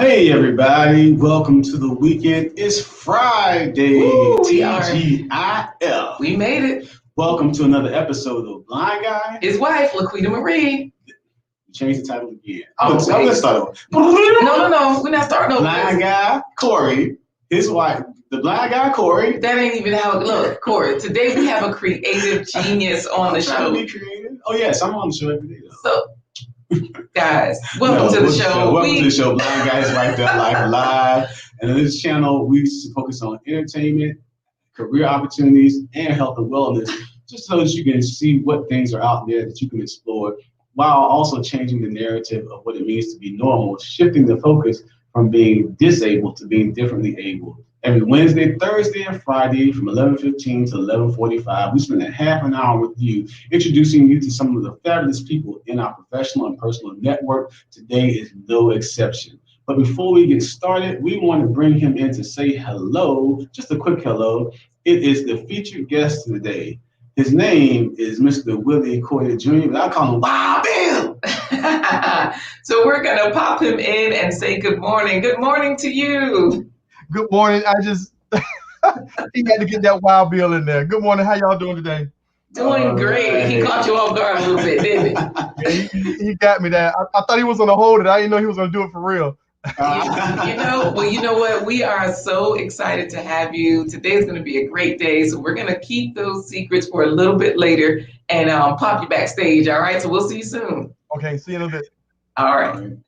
Hey everybody, welcome to the weekend. It's Friday, TGIF. We made it. Welcome to another episode of Blind Guy. His wife, LaQuita Marie. Change the title again. Let's start over. No, we're not starting over. Blind Guy, Corey, his wife, the Blind Guy, Corey. That ain't even how it looks, Corey. Today we have a creative genius on the show. Be creative. Oh yes, I'm on the show every day though. So, guys, welcome to the show. Welcome to the show, Blind GuyHisWifeLIVE. And on this channel, we focus on entertainment, career opportunities, and health and wellness, just so that you can see what things are out there that you can explore, while also changing the narrative of what it means to be normal, shifting the focus from being disabled to being differently able. Every Wednesday, Thursday, and Friday from 11:15 to 11:45, we spend a half an hour with you, introducing you to some of the fabulous people in our professional and personal network. Today is no exception. But before we get started, we want to bring him in to say hello, just a quick hello. It is the featured guest today. His name is Mr. Willie Cordy Jr., but I call him Wild Bill. So we're going to pop him in and say good morning. Good morning to you. Good morning. He had to get that Wild Bill in there. Good morning. How y'all doing today? Doing great. Right. He caught you off guard a little bit, didn't he? Yeah, he got me there. I thought he was going to hold it. I didn't know he was going to do it for real. You know what? We are so excited to have you. Today is going to be a great day. So we're going to keep those secrets for a little bit later and pop you backstage. All right. So we'll see you soon. Okay. See you in a bit. All right.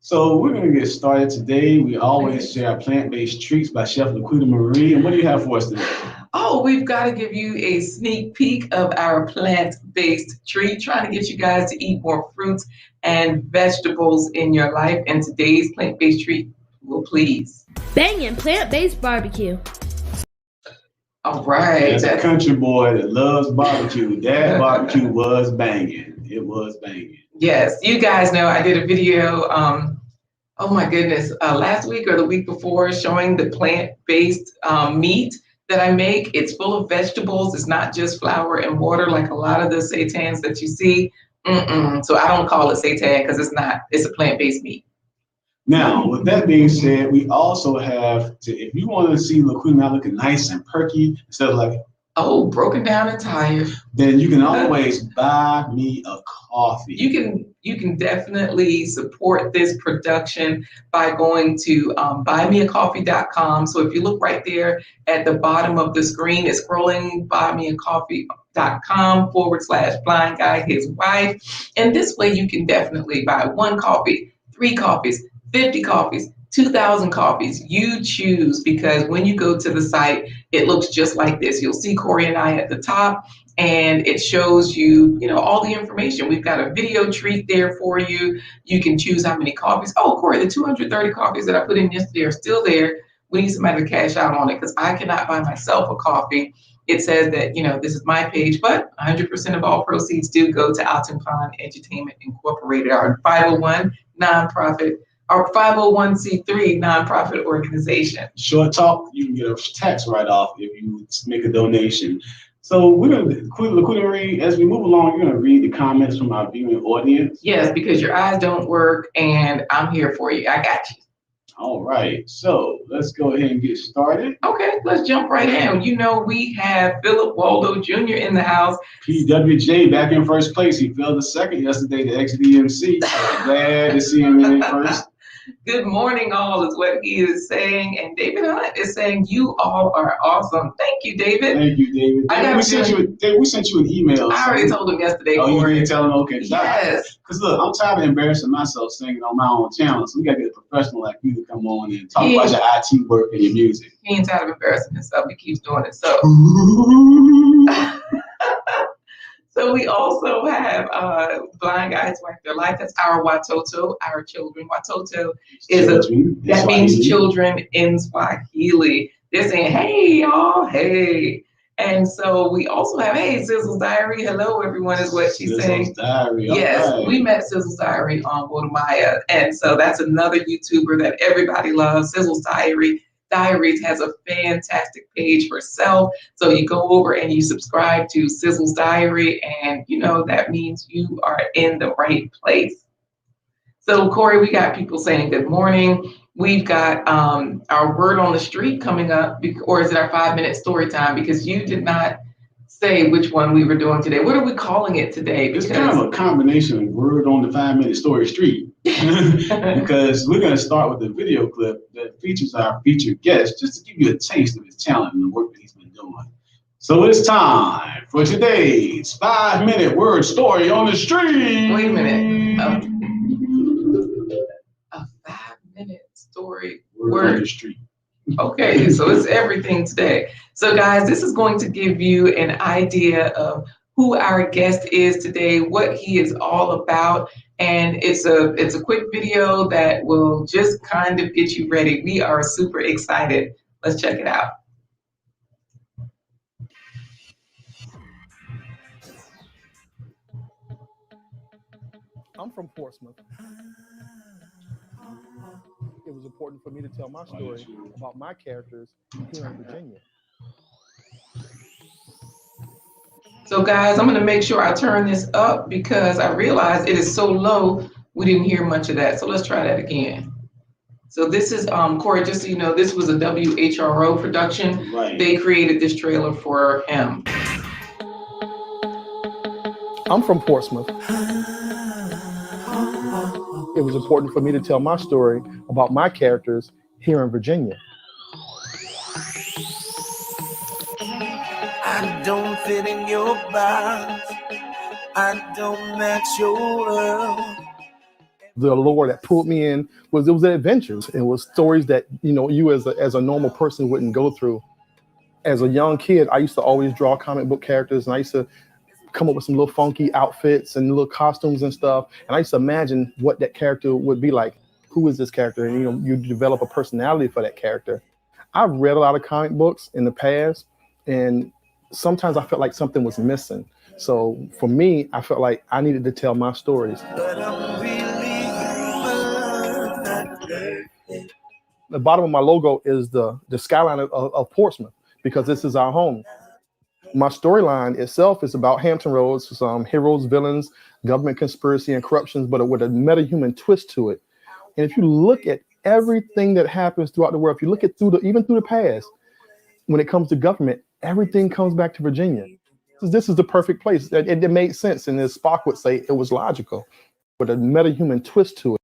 So we're going to get started today. We always share plant-based treats by Chef LaQuita Marie. And what do you have for us today? Oh, we've got to give you a sneak peek of our plant-based treat, trying to get you guys to eat more fruits and vegetables in your life. And today's plant-based treat will please. Bangin' plant-based barbecue. All right. As a country boy that loves barbecue, that barbecue was banging. It was banging. Yes, you guys know I did a video, oh my goodness, last week or the week before, showing the plant-based meat that I make. It's full of vegetables. It's not just flour and water like a lot of the seitans that you see. So I don't call it seitan because it's not. It's a plant-based meat. Now, with that being said, we also have to, if you want to see LaQuita now looking nice and perky, instead of like, oh, broken down and tired, then you can always buy me a coffee. You can definitely support this production by going to buymeacoffee.com. So if you look right there at the bottom of the screen, it's scrolling buymeacoffee.com/blindguyhiswife. And this way you can definitely buy 1 coffee, 3 coffees, 50 coffees, 2,000 coffees. You choose, because when you go to the site, it looks just like this. You'll see Corey and I at the top, and it shows you, all the information. We've got a video treat there for you. You can choose how many coffees. Oh, Corey, the 230 coffees that I put in yesterday are still there. We need somebody to cash out on it because I cannot buy myself a coffee. It says that, this is my page, but 100% of all proceeds do go to Alton Pond Entertainment Incorporated, our 501 nonprofit. Our 501c3 nonprofit organization. Short talk, you can get a tax write-off if you make a donation. So we're going to, LaQuita Marie, as we move along, you're going to read the comments from our viewing audience. Yes, because your eyes don't work, and I'm here for you. I got you. All right, so let's go ahead and get started. Okay, let's jump right in. We have Philip Waldo Jr. in the house. PWJ back in first place. He failed the second yesterday to XDMC. Glad to see him in first. Good morning, all, is what he is saying. And David Hunt is saying, you all are awesome. Thank you, David. Thank you, David. We sent you an email. I already told him yesterday. Oh, you didn't tell him? Okay. Yes. Because look, I'm tired of embarrassing myself singing on my own channel. So we got to get a professional like you to come on and talk about your IT work and your music. He ain't tired of embarrassing himself. He keeps doing it. So. So we also have Blind Guy His Wife Their Life. That's our Watoto, our children. Watoto means children in Swahili. They're saying, hey, y'all, hey. And so we also have, hey, Sizzle's Diary. Hello, everyone, is what she's saying. Sizzle's Diary. Yes, right. We met Sizzle's Diary on Wodamaya. And so that's another YouTuber that everybody loves. Sizzle's Diaries has a fantastic page for self. So you go over and you subscribe to Sizzle's Diary, and that means you are in the right place. So Corey, we got people saying good morning. We've got our word on the street coming up, or is it our 5-minute story time? Because you did not say which one we were doing today. What are we calling it today? It's kind of a combination of word on the 5-minute story street. Because we're going to start with a video clip that features our featured guest, just to give you a taste of his talent and the work that he's been doing. So it's time for today's 5-minute word story on the street. Wait a minute. A 5-minute story word on the street. Okay, so it's everything today. So guys, this is going to give you an idea of who our guest is today, what he is all about, and it's a quick video that will just kind of get you ready. We are super excited. Let's check it out. I'm from Portsmouth. It was important for me to tell my story about my characters here in Virginia. So guys, I'm going to make sure I turn this up because I realize it is so low, we didn't hear much of that. So let's try that again. So this is, Corey, just so you know, this was a WHRO production. Right. They created this trailer for him. I'm from Portsmouth. It was important for me to tell my story about my characters here in Virginia. I don't fit in your box. I don't match your world. The allure that pulled me in was adventures. It was stories that, you know, you as a normal person wouldn't go through. As a young kid, I used to always draw comic book characters, and I used to come up with some little funky outfits and little costumes and stuff. And I used to imagine what that character would be like. Who is this character? And, you know, you develop a personality for that character. I've read a lot of comic books in the past, and sometimes I felt like something was missing. So for me, I felt like I needed to tell my stories. The bottom of my logo is the skyline of Portsmouth, because this is our home. My storyline itself is about Hampton Roads, some heroes, villains, government conspiracy, and corruptions, but with a meta-human twist to it. And if you look at everything that happens throughout the world, if you look at even through the past, when it comes to government, everything comes back to Virginia. This is the perfect place. It made sense, and as Spock would say, it was logical, with a meta-human twist to it.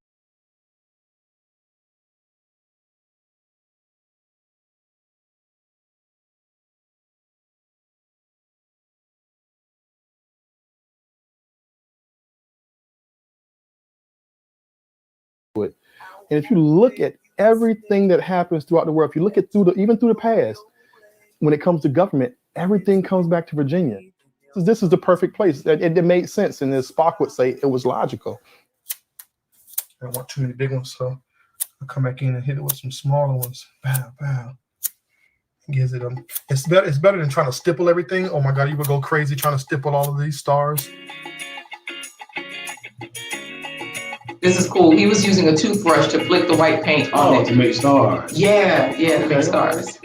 And if you look at everything that happens throughout the world, if you look at even through the past, when it comes to government, everything comes back to Virginia. This is the perfect place. It made sense, and as Spock would say, it was logical. I don't want too many big ones, so I'll come back in and hit it with some smaller ones. Bow, bow. Gives it it's better than trying to stipple everything. Oh my God, you would go crazy trying to stipple all of these stars. This is cool. He was using a toothbrush to flick the white paint on it. To make stars. Yeah, to make stars.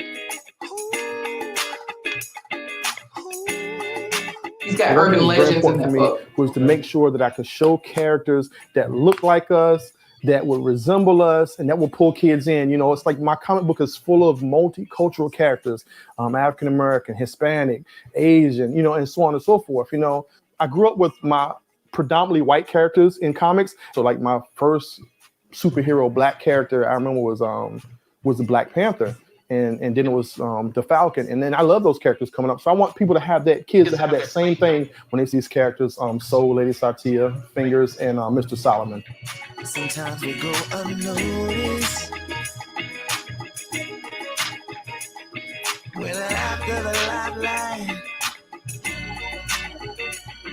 He's got urban legends in that book. Was to make sure that I could show characters that look like us, that would resemble us, and that will pull kids in. You know, it's like my comic book is full of multicultural characters, African American, Hispanic, Asian, you know, and so on and so forth. You know, I grew up with my predominantly white characters in comics. So like my first superhero black character I remember was the Black Panther, and then it was the Falcon, and then I love those characters coming up. So I want people to have that, kids to have that same thing when they see these characters, Soul, Lady Satya, Fingers, and Mr. Solomon. Sometimes we go unnoticed. When after the lifeline,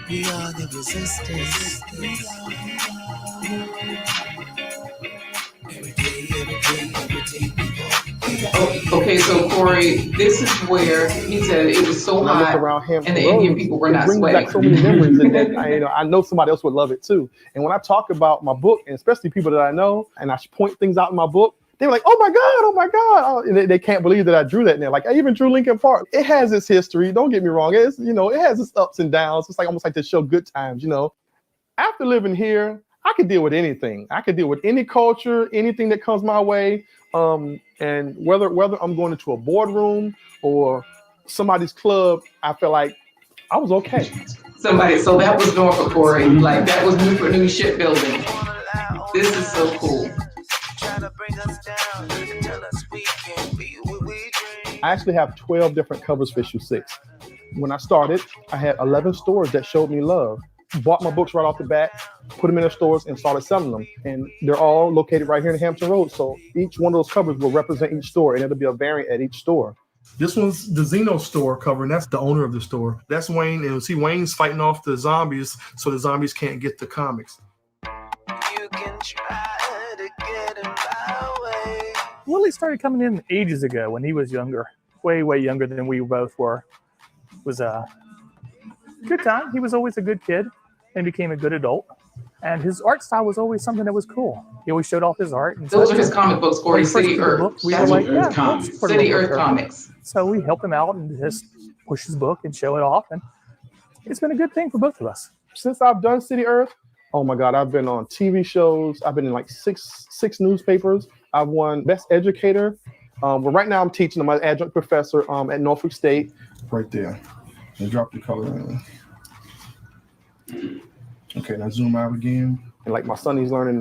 we are the resistance. Every day, Okay, so Corey, this is where he said it was so hot, and the Indian people were not sweating. Back so many memories, and then I know somebody else would love it too. And when I talk about my book, and especially people that I know, and I point things out in my book, they were like, "Oh my God!" And they can't believe that I drew that. And they're like, "I even drew Lincoln Park." It has its history. Don't get me wrong. It has its ups and downs. It's like almost like to show good times. You know, after living here, I could deal with anything. I could deal with any culture, anything that comes my way. And whether I'm going into a boardroom or somebody's club, I feel like I was okay. So that was Norfolk, Corey. Like that was Newport News Shipbuilding. This is so cool. I actually have 12 different covers for issue 6. When I started, I had 11 stores that showed me love, bought my books right off the bat, put them in their stores, and started selling them. And they're all located right here in Hampton Road. So each one of those covers will represent each store, and it'll be a variant at each store. This one's the Xeno store cover, and that's the owner of the store. That's Wayne, and see Wayne's fighting off the zombies so the zombies can't get the comics. You can try to get in my way. Willie started coming in ages ago when he was younger, way younger than we both were. It was a good time. He was always a good kid and became a good adult. And his art style was always something that was cool. He always showed off his art. And those are his comic books, Corey. City Earth. We were like, yeah, Comics. City Earth Comics. So we helped him out and just push his book and show it off. And it's been a good thing for both of us. Since I've done City Earth, oh my God, I've been on TV shows. I've been in like six newspapers. I've won Best Educator. But right now I'm teaching. I'm an adjunct professor at Norfolk State. Right there. And drop the color in. Okay, now zoom out again. And like my son, he's learning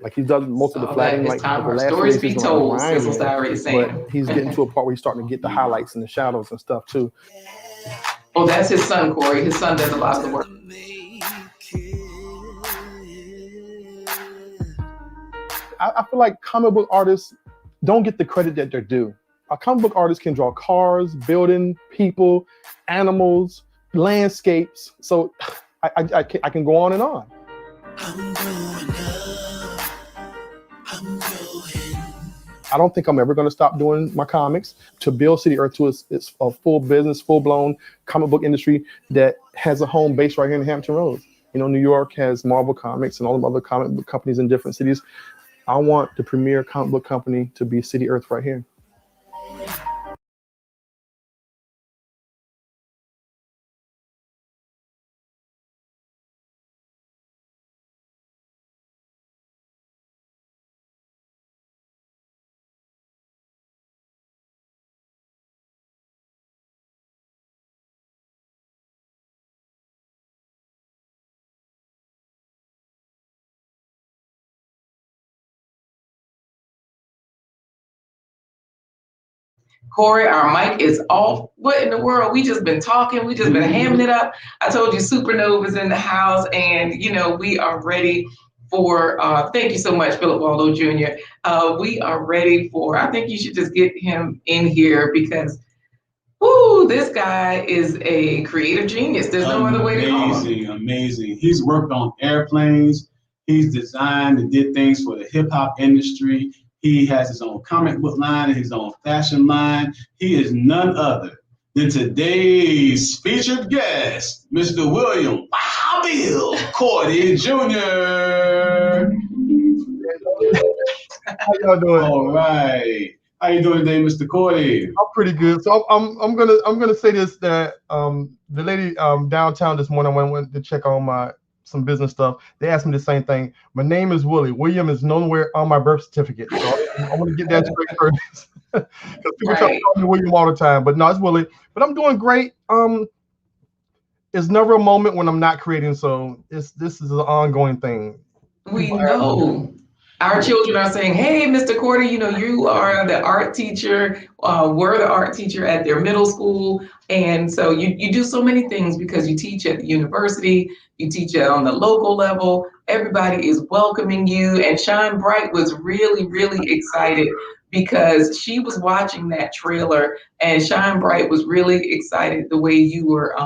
like he does most of the flatting. Like time the for last stories be told. Sizzle's already saying. But he's getting to a part where he's starting to get the highlights and the shadows and stuff too. Oh, that's his son, Corey. His son does a lot of the work. I feel like comic book artists don't get the credit that they're due. A comic book artist can draw cars, building, people, animals, landscapes. So I can go on and on. I don't think I'm ever going to stop doing my comics. To build City Earth to it's a full business, full-blown comic book industry that has a home base right here in Hampton Roads. You know, New York has Marvel Comics and all the other comic book companies in different cities. I want the premier comic book company to be City Earth right here. Corey, our mic is off. What in the world? We just been talking. We just been hamming it up. I told you Supernova's in the house, and you know we are ready for. Thank you so much, Philip Waldo Jr. We are ready for. I think you should just get him in here because, whoo, this guy is a creative genius. There's no other way to call him. Amazing. He's worked on airplanes. He's designed and did things for the hip hop industry. He has his own comic book line and his own fashion line. He is none other than today's featured guest, Mr. William Bill Cordy Jr. How y'all doing? All right. How you doing today, Mr. Cordy? I'm pretty good. So I'm gonna say this that the lady downtown this morning when I went to check on some business stuff, they asked me the same thing. My name is Willie. William is nowhere on my birth certificate. So I want to get that straight first. Because people try to call me William all the time. But no, it's Willie. But I'm doing great. There's never a moment when I'm not creating. So this is an ongoing thing. We know. Our children are saying, hey, Mr. Cordy, you know, you are the art teacher. We're the art teacher at their middle school. And so you do so many things because you teach at the university, you teach it on the local level. Everybody is welcoming you. And Shine Bright was really, really excited because she was watching that trailer and Shine Bright was really excited the way you were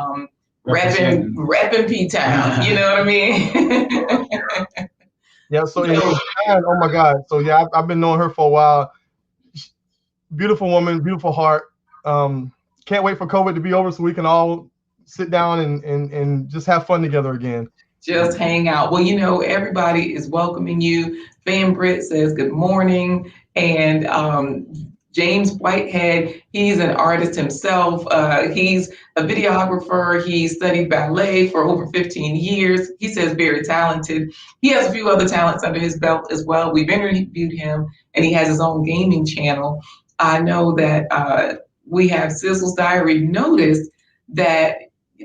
repping P-Town. You know what I mean? Yeah, so oh my God. So yeah, I've been knowing her for a while. Beautiful woman, beautiful heart. Can't wait for COVID to be over so we can all sit down and just have fun together again. Just hang out. Well, you know, everybody is welcoming you. Fan Britt says good morning. And James Whitehead, he's an artist himself. He's a videographer. He studied ballet for over 15 years. He says very talented. He has a few other talents under his belt as well. We've interviewed him, and he has his own gaming channel. I know that we have Sizzle's Diary noticed that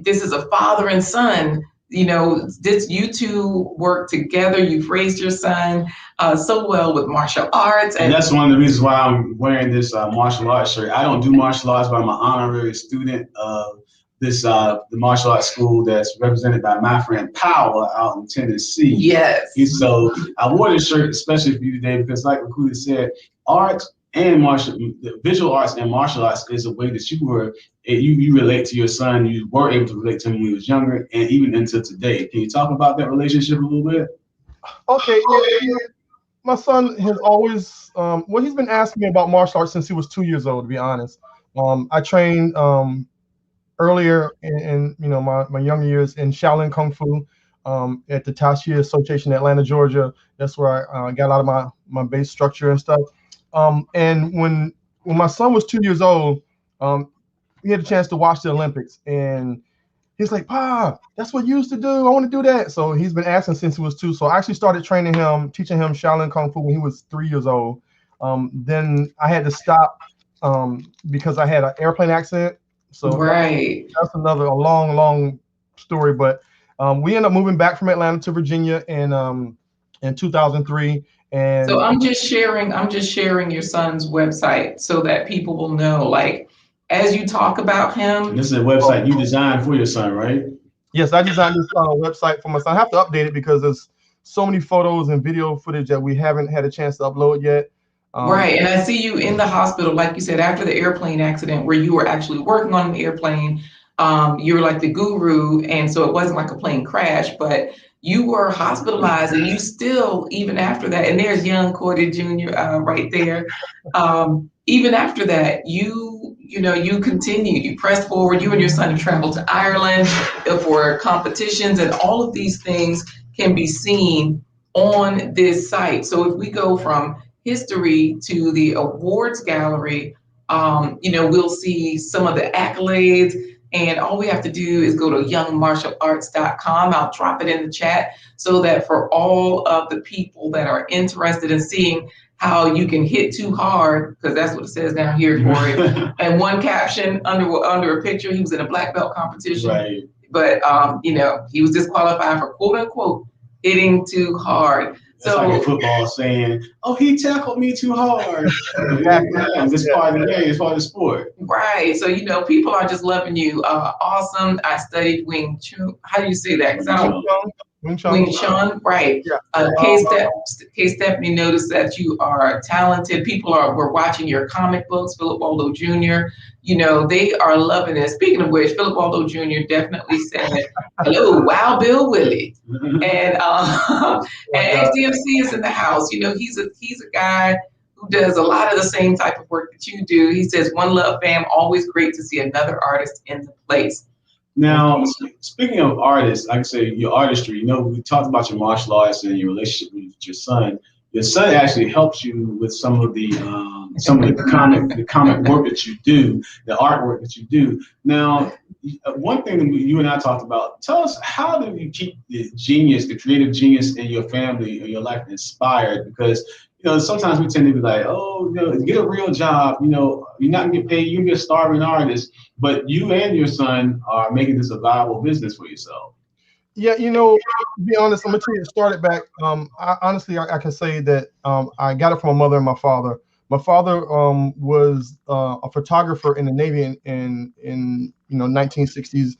this is a father and son. You know, you two work together. You've raised your son so well with martial arts. And that's one of the reasons why I'm wearing this martial arts shirt. I don't do martial arts, but I'm an honorary student of the martial arts school that's represented by my friend Power out in Tennessee. Yes. And so I wore this shirt especially for you today because, like LaQuita said, visual arts and martial arts is a way that you relate to your son. You were able to relate to him when he was younger, and even until today. Can you talk about that relationship a little bit? Okay, yeah. My son has always, he's been asking me about martial arts since he was 2 years old, to be honest. I trained earlier in my younger years in Shaolin Kung Fu at the Tashi Association in Atlanta, Georgia. That's where I got a lot of my base structure and stuff. And when my son was 2 years old, he had a chance to watch the Olympics, and he's like, "Pa, that's what you used to do. I want to do that." So he's been asking since he was 2. So I actually started teaching him Shaolin Kung Fu when he was 3 years old. Then I had to stop because I had an airplane accident. So right. That's a long story. But we ended up moving back from Atlanta to Virginia in 2003. And so I'm just sharing your son's website so that people will know, like, as you talk about him. And this is a website you designed for your son, right? Yes, I designed this website for my son. I have to update it because there's so many photos and video footage that we haven't had a chance to upload yet. Right, and I see you in the hospital, like you said, after the airplane accident where you were actually working on an airplane. You were like the guru, and so it wasn't like a plane crash, but you were hospitalized, and you still, even after that, and there's young Cordy Jr. Right there. Even after that, you continued, you pressed forward. You and your son have traveled to Ireland for competitions, and all of these things can be seen on this site. So if we go from history to the awards gallery, we'll see some of the accolades. And all we have to do is go to youngmartialarts.com. I'll drop it in the chat so that for all of the people that are interested in seeing how you can hit too hard, because that's what it says down here, Corey. And one caption under a picture, he was in a black belt competition. Right. But, he was disqualified for, quote unquote, hitting too hard. That's like a football saying, "Oh, he tackled me too hard." It's part of the game. It's part of the sport. Right. So people are just loving you. Awesome. I studied Wing Chun. How do you say that? Wing Chun. Right. Yeah. K. Stephanie noticed that you are talented. People were watching your comic books. Philip Waldo Jr. They are loving it. Speaking of which, Philip Waldo Jr. definitely said, "Hello, Wild Bill Willie," and XDMC is in the house. He's a guy who does a lot of the same type of work that you do. He says, "One love, fam. Always great to see another artist in the place." Now, speaking of artists, like I say, your artistry. We talked about your martial arts and your relationship with your son. Your son actually helps you with some of the comic work that you do, the artwork that you do. Now, one thing that you and I talked about. Tell us, how do you keep the creative genius in your family or your life inspired? Because sometimes we tend to be like, "Oh, get a real job. You're not gonna get paid. You can be a starving artist." But you and your son are making this a viable business for yourself. Yeah, to be honest, I'm gonna tell you, it started back. I can say that I got it from my mother and my father. My father was a photographer in the Navy in 1960s,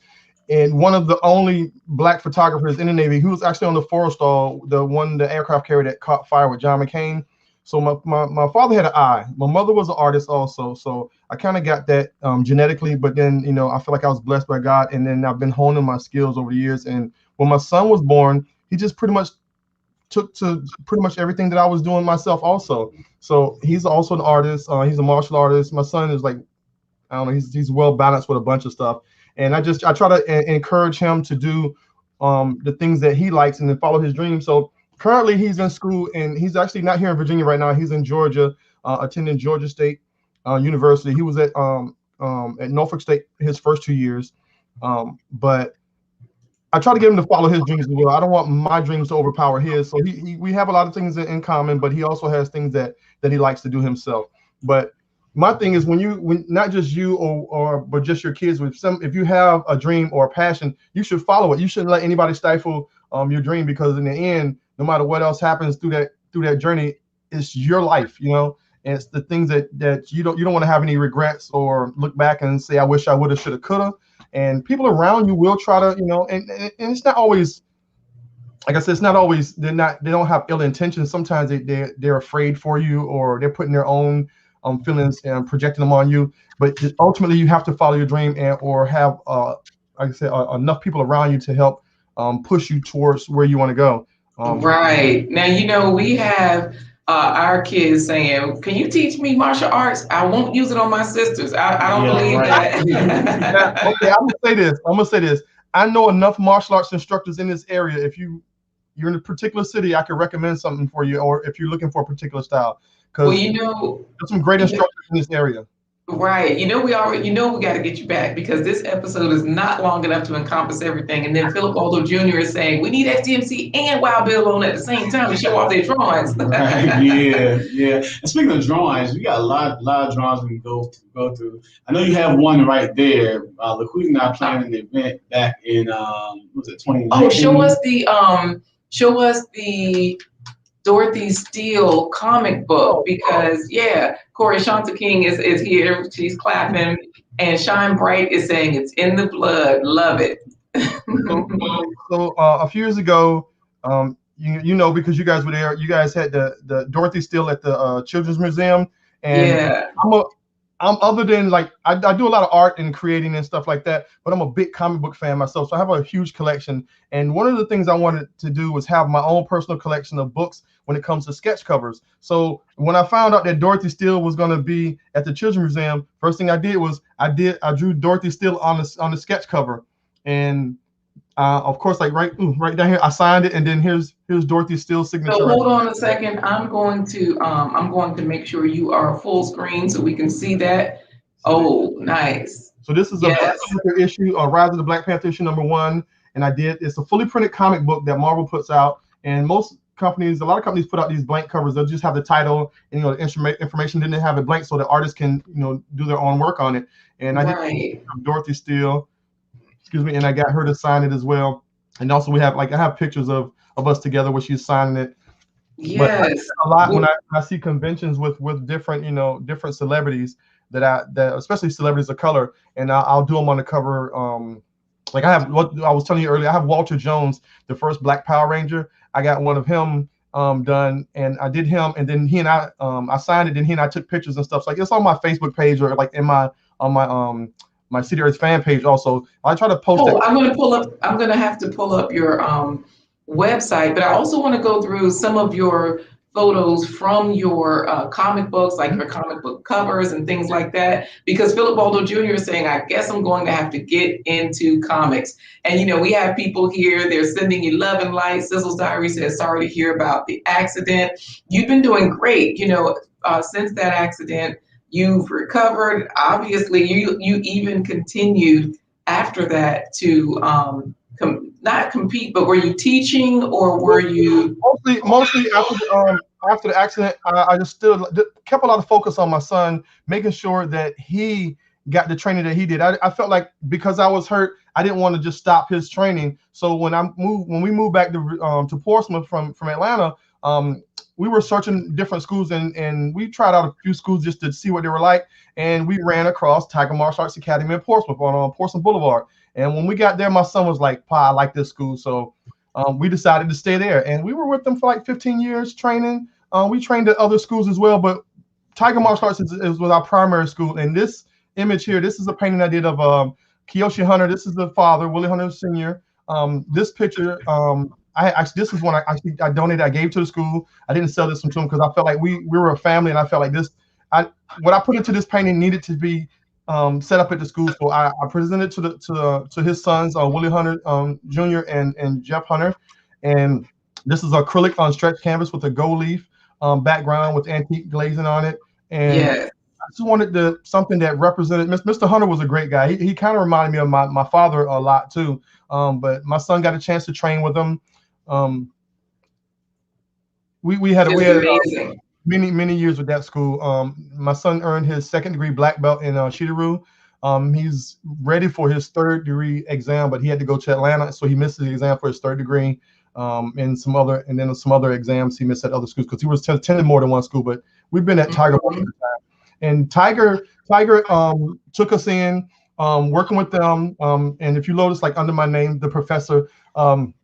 and one of the only black photographers in the Navy. He was actually on the Forrestal, the aircraft carrier that caught fire with John McCain. So my father had an eye. My mother was an artist also, so I kind of got that genetically. But then I feel like I was blessed by God, and then I've been honing my skills over the years. And when my son was born, he just pretty much took to pretty much everything that I was doing myself also. So he's also an artist. He's a martial artist. My son is like, I don't know, he's well balanced with a bunch of stuff. And I try to encourage him to do the things that he likes and then follow his dreams. So currently he's in school, and he's actually not here in Virginia right now. He's in Georgia, attending Georgia State. University. He was at Norfolk State his first 2 years, but I try to get him to follow his dreams as well. I don't want my dreams to overpower his. So we have a lot of things in common, but he also has things that he likes to do himself. But my thing is when not just you but just your kids, if you have a dream or a passion, you should follow it. You shouldn't let anybody stifle your dream, because in the end, no matter what else happens through that journey, it's your life, and it's the things that you don't want to have any regrets or look back and say, I wish I would have, should have, could have. And people around you will try to, and it's not always, like I said, it's not always, they don't have ill intentions. Sometimes they're afraid for you, or they're putting their own feelings and projecting them on you. But ultimately, you have to follow your dream or have, like I said, enough people around you to help push you towards where you want to go. Right. Now, we have our kids saying, can you teach me martial arts? I won't use it on my sisters. I don't believe that. Okay, I'm gonna say this. I know enough martial arts instructors in this area. If you're in a particular city, I could recommend something for you, or if you're looking for a particular style. Because there's some great instructors in this area. Right. We got to get you back, because this episode is not long enough to encompass everything. And then Philip Baldo Jr. is saying we need SDMC and Wild Bill on at the same time to show off their drawings. Right. Yeah. And speaking of drawings, we got a lot of drawings we can go through. I know you have one right there. LaQuita and I planned an event back in 2019. Oh, show us the Dorothy Steele comic book, because Corey Shanta King is here. She's clapping, and Shine Bright is saying it's in the blood. Love it. So a few years ago, because you guys were there, you guys had the Dorothy Steele at the Children's Museum, and I'm other than like I do a lot of art and creating and stuff like that, but I'm a big comic book fan myself, so I have a huge collection. And one of the things I wanted to do was have my own personal collection of books when it comes to sketch covers. So when I found out that Dorothy Steele was going to be at the Children's Museum, first thing I did was I drew Dorothy Steele on the sketch cover, and of course, like right down here, I signed it, and then here's Dorothy Steele's signature. So hold on a second. I'm going to make sure you are full screen so we can see that. Oh, nice. So this is a Black Panther issue, Rise of the Black Panther issue #1, and it's a fully printed comic book that Marvel puts out, and a lot of companies put out these blank covers. They'll just have the title and the information, then they have it blank so the artists can do their own work on it. And I did Dorothy Steele. And I got her to sign it as well. And also I have pictures of us together where she's signing it. Yes. But a lot when I see conventions with different different celebrities that especially celebrities of color, and I'll do them on the cover. Like I have what I was telling you earlier, I have Walter Jones, the first Black Power Ranger. I got one of him done, and I did him, and then he and I signed it, and he and I took pictures and stuff. So like it's on my Facebook page or like my City Earth fan page also. I try to post it. I'm going to have to pull up your website, but I also want to go through some of your photos from your comic books, like your comic book covers and things like that, because Philip Baldo Jr. is saying, I guess I'm going to have to get into comics. And, we have people here, they're sending you love and light. Sizzle's Diary says, sorry to hear about the accident. You've been doing great, since that accident. You've recovered. Obviously, you even continued after that to not compete, but were you teaching or were you mostly after the accident? I just still kept a lot of focus on my son, making sure that he got the training that he did. I felt like because I was hurt, I didn't want to just stop his training. So when we moved back to Portsmouth from Atlanta, we were searching different schools and we tried out a few schools just to see what they were like. And we ran across Tiger Martial Arts Academy in Portsmouth on Portsmouth Boulevard. And when we got there, my son was like, Pa, I like this school. So we decided to stay there. And we were with them for like 15 years training. We trained at other schools as well, but Tiger Martial Arts was our primary school. And this image here, this is a painting I did of Kiyoshi Hunter. This is the father, Willie Hunter Sr. This picture, this is one I donated. I gave to the school. I didn't sell this one to him because I felt like we were a family, and I felt like what I put into this painting needed to be set up at the school. So I presented to his sons, Willie Hunter Jr. and Jeff Hunter, and this is acrylic on stretch canvas with a gold leaf background with antique glazing on it. And just wanted something that represented. Mr. Hunter was a great guy. He kind of reminded me of my father a lot too. But my son got a chance to train with him. We had many years with that school. My son earned his 2nd degree black belt in Shidaru. He's ready for his 3rd degree exam, but he had to go to Atlanta, so he missed the exam for his 3rd degree. And some other exams he missed at other schools because he was attending more than one school. But we've been at Tiger most of the time, and Tiger took us in, working with them. And if you notice, like under my name, the professor. So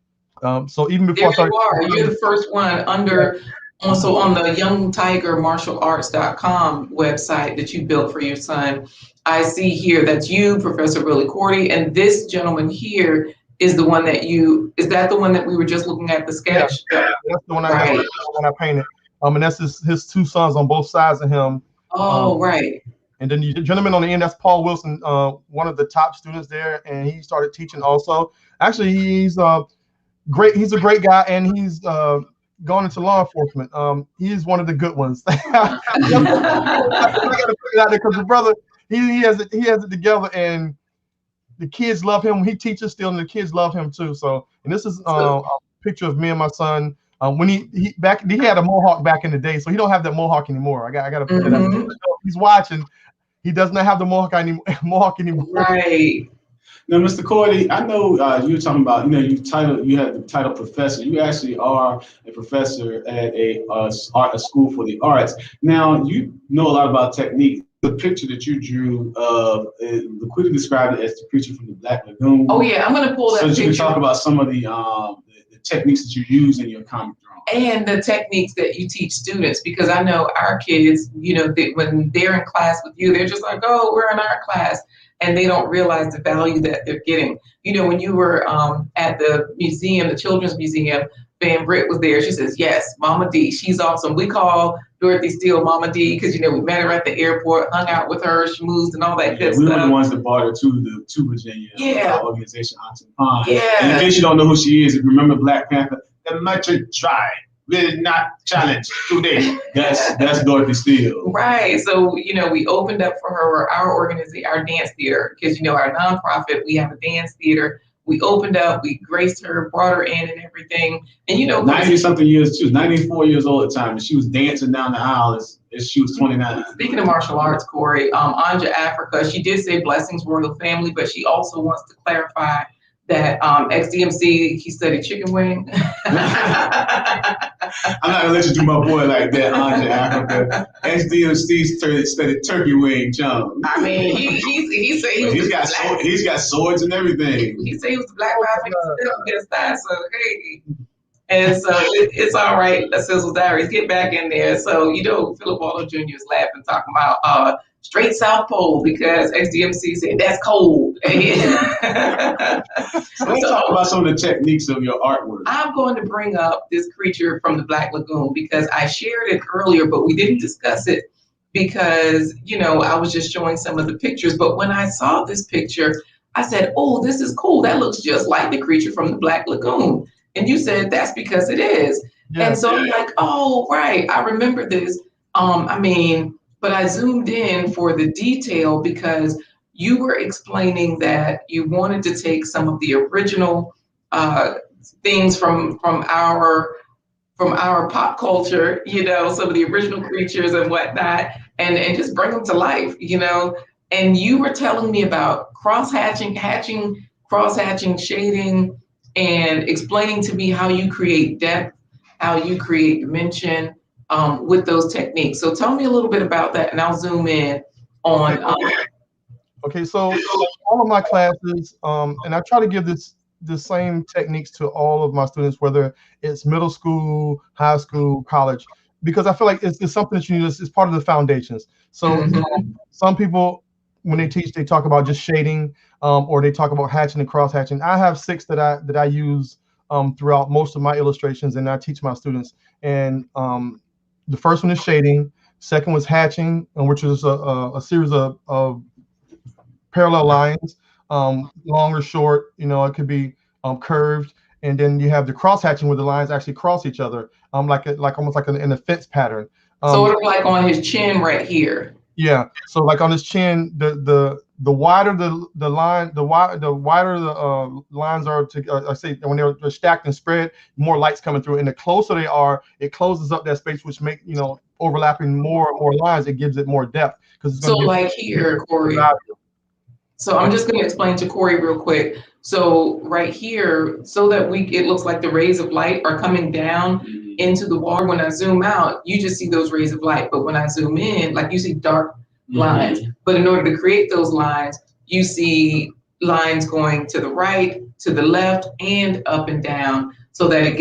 even before you're the first one under. Also on the YoungTigerMartialArts.com website that you built for your son, I see here that's you, Professor Willie Cordy, and this gentleman here is the one that is that the one that we were just looking at the sketch? Yeah, that's the one I painted. And that's his 2 sons on both sides of him. Oh, right. And then the gentleman on the end, that's Paul Wilson, one of the top students there, and he started teaching also. Actually, he's great. He's a great guy, and he's gone into law enforcement. He's one of the good ones. I gotta put it out there because the brother, he has it together, and the kids love him. He teaches still, and the kids love him too. So, and this is a picture of me and my son when he had a mohawk back in the day, so he don't have that mohawk anymore. I gotta put that out there. He's watching. He does not have the mohawk anymore. Right. Now, Mr. Cordy, I know you were talking about, you had the title professor. You actually are a professor at a school for the arts. Now, you know a lot about technique. The picture that you drew of LaQuita described it as the creature from the Black Lagoon. Oh yeah, I'm gonna pull that picture. So you can talk about some of the techniques that you use in your comic drawing. And the techniques that you teach students, because I know our kids, when they're in class with you, they're just like, oh, we're in our class. And they don't realize the value that they're getting. When you were at the museum, the Children's Museum, Van Britt was there. She says, yes, Mama D, she's awesome. We call Dorothy Steele Mama D because, we met her at the airport, hung out with her, schmoozed and all that good stuff. We were the ones that brought her to Virginia, our organization, Auntie Pond. Yeah. And in case you don't know who she is, if you remember Black Panther, the merchant tribe will not challenge today. That's Dorothy Steele. Right. So, we opened up for her our organization, our dance theater, because, our nonprofit, we have a dance theater. We opened up, we graced her, brought her in and everything. And 90-something years, she was 94 years old at the time, and she was dancing down the aisle as she was 29. Speaking of martial arts, Corey, Anja Africa, she did say blessings royal family, but she also wants to clarify that ex-DMC, he studied chicken wing. I'm not gonna let you do my boy like that, Anja Africa. Ex-DMC studied turkey wing, chum. I mean, he said he's got swords and everything. He said he was the Black Rapid side, so hey. And so it's all right. Let's Sizzle Diaries, get back in there. So Philip Waldo Jr. is laughing, talking about straight South Pole because ex-DMC said that's cold. So let's talk about some of the techniques of your artwork. I'm going to bring up this creature from the Black Lagoon because I shared it earlier, but we didn't discuss it because, I was just showing some of the pictures. But when I saw this picture, I said, oh, this is cool. That looks just like the creature from the Black Lagoon. And you said that's because it is. Yeah, and so I'm like, oh, right. I remember this. But I zoomed in for the detail because you were explaining that you wanted to take some of the original things from our pop culture, some of the original creatures and whatnot, and just bring them to life, And you were telling me about cross-hatching, shading, and explaining to me how you create depth, how you create dimension, with those techniques. So tell me a little bit about that and I'll zoom in on. Okay, so all of my classes, and I try to give the same techniques to all of my students, whether it's middle school, high school, college, because I feel like it's something that you need, it's part of the foundations. So some people, when they teach, they talk about just shading, or they talk about hatching and cross hatching. I have 6 that I use throughout most of my illustrations, and I teach my students. And the first one is shading. Second was hatching, which is a series of parallel lines, long or short. It could be curved. And then you have the cross hatching where the lines actually cross each other, almost like in a fence pattern. Sort of like on his chin right here. Yeah. So like on his chin, the wider the line, the wider the lines are to I say when they're stacked and spread, more light's coming through, and the closer they are, it closes up that space, which make overlapping more and more lines. It gives it more depth because it's So going to like here, Corey. So I'm just going to explain to Corey real quick. So right here, so that it looks like the rays of light are coming down into the water. When I zoom out, you just see those rays of light. But when I zoom in, like you see dark lines. But in order to create those lines, you see lines going to the right, to the left, and up and down, so that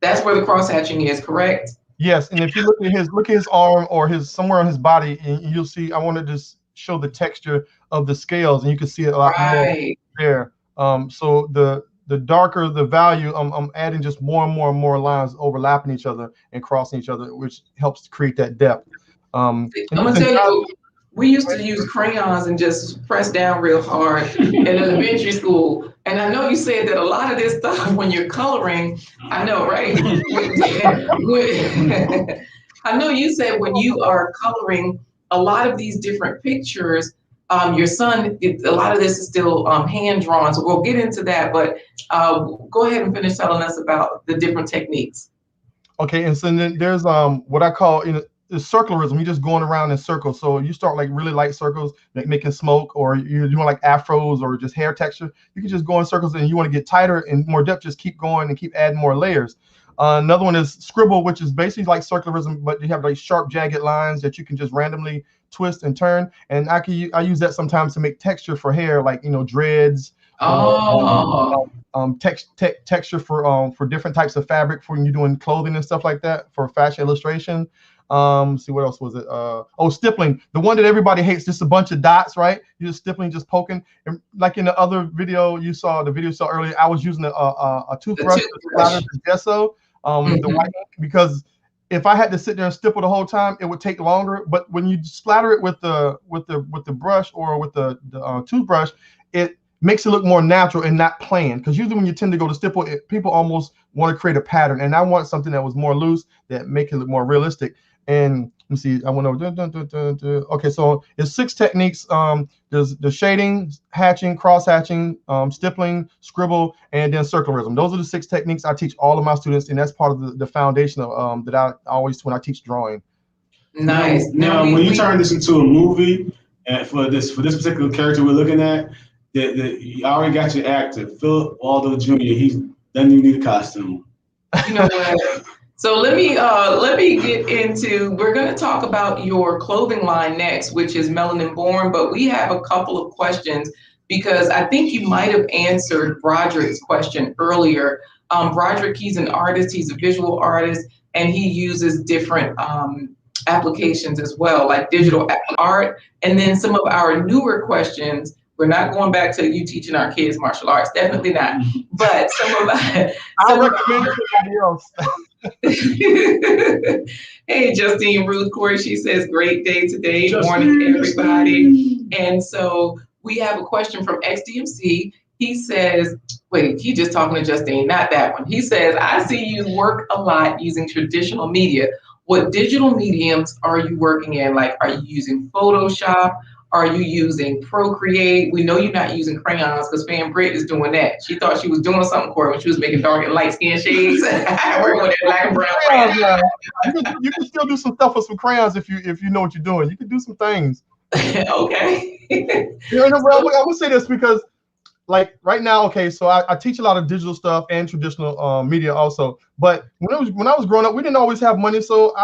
that's where the cross hatching is, correct? Yes, and if you look at his arm or somewhere on his body, and you'll see. I want to just show the texture of the scales, and you can see it a lot more there. So the darker the value, I'm adding just more and more and more lines overlapping each other and crossing each other, which helps to create that depth. I'm gonna tell you, we used to use crayons and just press down real hard in elementary school. And I know you said that a lot of this stuff when you're coloring, I know, right? I know you said when you are coloring a lot of these different pictures, your son, a lot of this is still hand drawn. So we'll get into that, but go ahead and finish telling us about the different techniques. Okay, and so then there's what I call is circularism. You're just going around in circles. So you start like really light circles, like making smoke, or you're doing like afros or just hair texture. You can just go in circles, and you want to get tighter and more depth, just keep going and keep adding more layers. Another one is scribble, which is basically like circularism, but you have like sharp, jagged lines that you can just randomly twist and turn. And I use that sometimes to make texture for hair, like dreads. Texture for different types of fabric for when you're doing clothing and stuff like that for fashion illustration. See what else was it? Stippling, the one that everybody hates, just a bunch of dots, right? You're just stippling, just poking. And like in the other video you saw earlier, I was using a toothbrush to splatter the gesso, the white ink, because if I had to sit there and stipple the whole time, it would take longer. But when you splatter it with the brush or with the toothbrush, it makes it look more natural and not planned. Because usually when you tend to go to stipple, people almost want to create a pattern, and I want something that was more loose, that make it look more realistic. And let me see, I went over. Okay, so it's 6 techniques. There's the shading, hatching, cross hatching, stippling, scribble, and then circularism. Those are the 6 techniques I teach all of my students, and that's part of the foundation of that I always when I teach drawing. Nice. Now, when you turn this into a movie, and for this particular character we're looking at, you already got your actor, Philip Waldo Jr. He doesn't even need a costume. You know what? So let me get into, we're going to talk about your clothing line next, which is Melanin Born, but we have a couple of questions because I think you might have answered Broderick's question earlier. Broderick, he's an artist, he's a visual artist, and he uses different applications as well, like digital art. And then some of our newer questions, we're not going back to you teaching our kids martial arts, definitely not. But I recommend somebody else. Hey, Justine Ruth Corey, she says, great day today. Morning, everybody. And so we have a question from XDMC. He says, wait, he just talking to Justine, not that one. He says, I see you work a lot using traditional media. What digital mediums are you working in? Like, are you using Photoshop? Are you using Procreate? We know you're not using crayons because Fan Britt is doing that. She thought she was doing something, Corey, when she was making dark and light skin shades. Working with that black and brown crayons. You can still do some stuff with some crayons if you know what you're doing. You can do some things. Okay. I would say this because, like right now, okay, so I teach a lot of digital stuff and traditional media also. But when I was growing up, we didn't always have money, so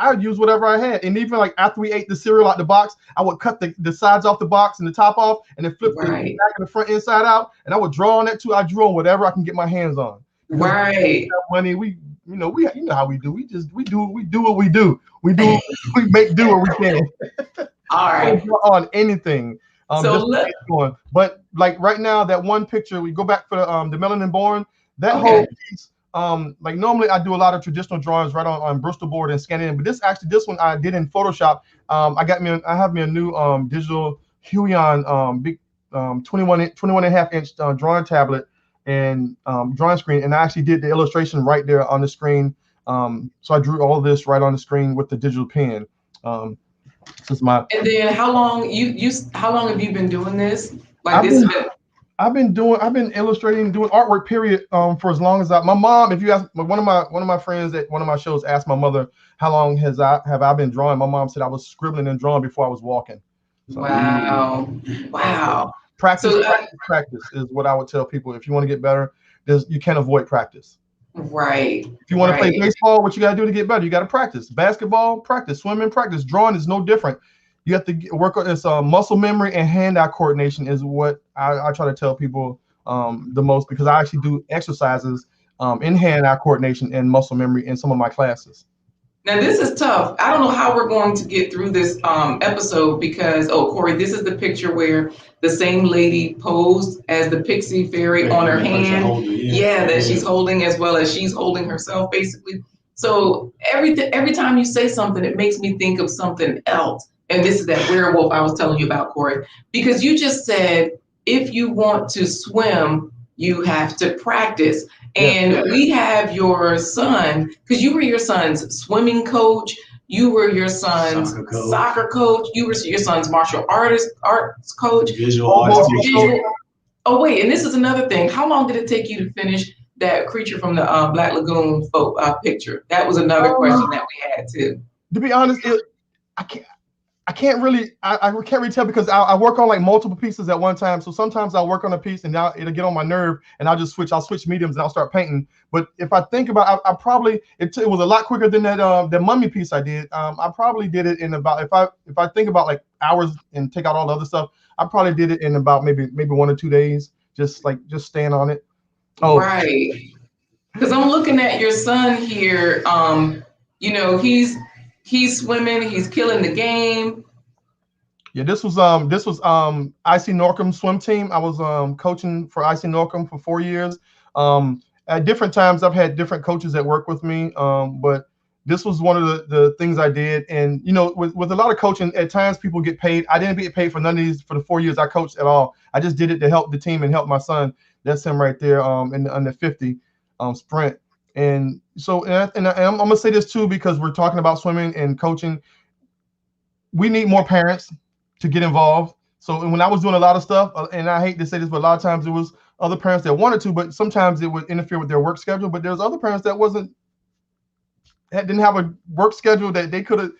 I would use whatever I had. And even like after we ate the cereal out the box, I would cut the sides off the box and the top off, and then flip the back and the front inside out. And I would draw on that too. I drew on whatever I can get my hands on. Right. Money, you know how we do. We do what we do. We make do what we can. All right. On anything. But like right now, that one picture, we go back for the Melanin Born, that whole piece. Like normally I do a lot of traditional drawings right on Bristol board and scan it in, but this one I did in Photoshop. I have me a new digital Huion big 21 and a half inch drawing tablet and drawing screen, and I actually did the illustration right there on the screen. So I drew all this right on the screen with the digital pen. Since my And then how long have you been doing this? Like I've been illustrating, doing artwork, period, for as long as my mom, if you ask one of my friends at one of my shows asked my mother how long have I been drawing, my mom said I was scribbling and drawing before I was walking. So, wow. Practice is what I would tell people. If you want to get better, you can't avoid practice. Right. If you want to play baseball, what you got to do to get better? You got to practice. Basketball, practice. Swimming, practice. Drawing is no different. You have to work on this muscle memory and hand-eye coordination is what I try to tell people the most, because I actually do exercises in hand-eye coordination and muscle memory in some of my classes. Now this is tough. I don't know how we're going to get through this episode because, Corey, this is the picture where the same lady posed as the pixie fairy on her hand. That she's holding, as well as she's holding herself, basically. So every time you say something, it makes me think of something else. And this is that werewolf I was telling you about, Corey, because you just said, if you want to swim, you have to practice. And we have your son, because you were your son's swimming coach, you were your son's soccer coach, you were your son's martial arts coach. Visual arts teacher. Oh, wait, and this is another thing. How long did it take you to finish that creature from the Black Lagoon picture? That was another question that we had, too. To be honest, I can't really tell, because I work on like multiple pieces at one time. So sometimes I'll work on a piece and now it'll get on my nerve and I'll switch mediums and I'll start painting. But if I think about, I probably, it was a lot quicker than that mummy piece I did. I probably did it in about, if I think about like hours and take out all the other stuff, I probably did it in about maybe 1 or 2 days, just staying on it. Oh, right. Because I'm looking at your son here. He's swimming, he's killing the game. Yeah, this was IC Norcom swim team. I was coaching for IC Norcom for 4 years. At different times, I've had different coaches that work with me, but this was one of the things I did. And with a lot of coaching, at times people get paid. I didn't get paid for none of these for the 4 years I coached at all. I just did it to help the team and help my son. That's him right there in the under 50 sprint. And so, and I'm gonna say this too, because we're talking about swimming and coaching. We need more parents to get involved. So when I was doing a lot of stuff, and I hate to say this, but a lot of times it was other parents that wanted to, but sometimes it would interfere with their work schedule. But there's other parents that didn't have a work schedule that they could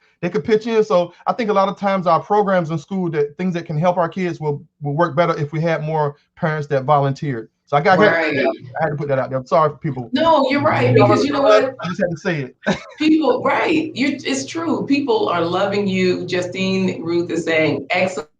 pitch in. So I think a lot of times our programs in school, that things that can help our kids will work better if we had more parents that volunteered. So I had to put that out there. I'm sorry for people. No, you're right, because you know what? I just had to say it. People, right? It's true. People are loving you. Justine Ruth is saying excellent